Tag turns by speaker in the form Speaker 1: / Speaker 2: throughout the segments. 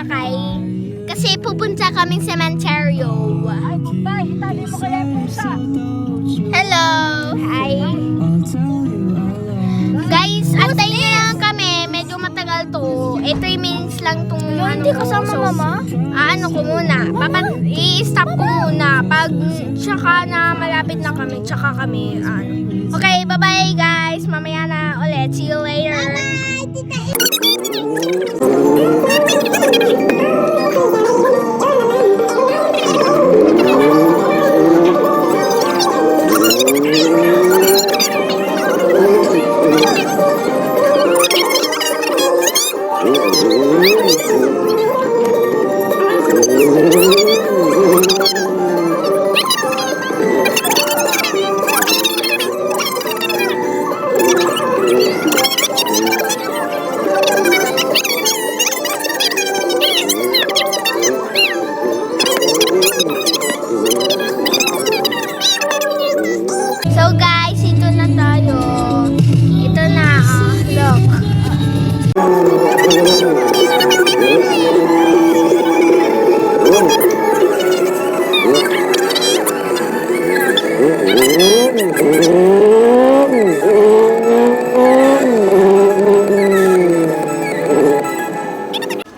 Speaker 1: sasakay. Kasi pupunta kaming sementeryo.
Speaker 2: Ay, goodbye. Itali mo kaya yung pusa.
Speaker 1: Hello! Hi! Guys, antayin niyo lang kami. Medyo matagal to. 3 minutes lang tong
Speaker 2: Hindi kasama mama?
Speaker 1: Ano ko muna. I-stop ko muna. Pag tsaka na malapit na kami, tsaka kami, Okay, bye-bye guys. Mamaya na ulit. See you later. Bye-bye, tita. So guys, ito na tayo. Ito na, look.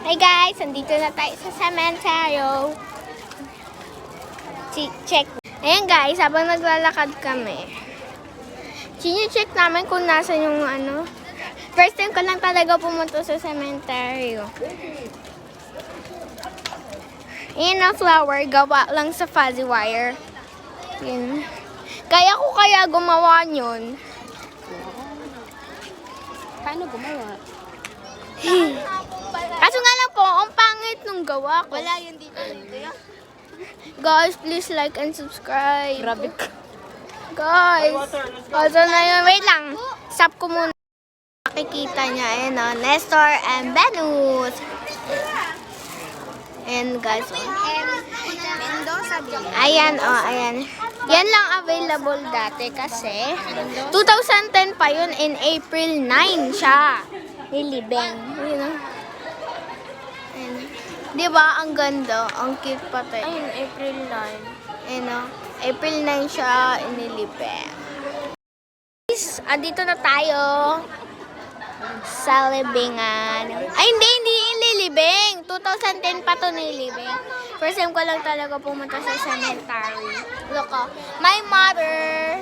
Speaker 1: Hey guys, andito na tayo sa sementeryo. Check. Ayan guys, habang naglalakad kami, check namin kung nasan yung First time ko lang talaga pumunta sa sementeryo. Ayan ang flower, gawa lang sa fuzzy wire. Yun. Kaya ko gumawa yun.
Speaker 2: Paano gumawa?
Speaker 1: Kaso nga lang po, ang pangit nung gawa ko.
Speaker 2: Wala yun dito.
Speaker 1: Guys, please like and subscribe.
Speaker 2: Grabe ka.
Speaker 1: Guys, also na yun. Wait lang. Stop ko muna. Makikita niya, ayan o. Nestor and Venus. Ayan guys. Ayan o, ayan. Yan lang available dati kasi 2010 pa yun, in April 9 siya. Nilibeng. Yun o. Di ba ang ganda? Ang cute pati.
Speaker 2: Ayun, April 9.
Speaker 1: Ayan o. April 9 siya, inilibeng. Guys, andito na tayo sa libingan. Ay, hindi ililibing. 2010 pa to nilibing. First time ko lang talaga pumunta sa cemetery. Look, my mother.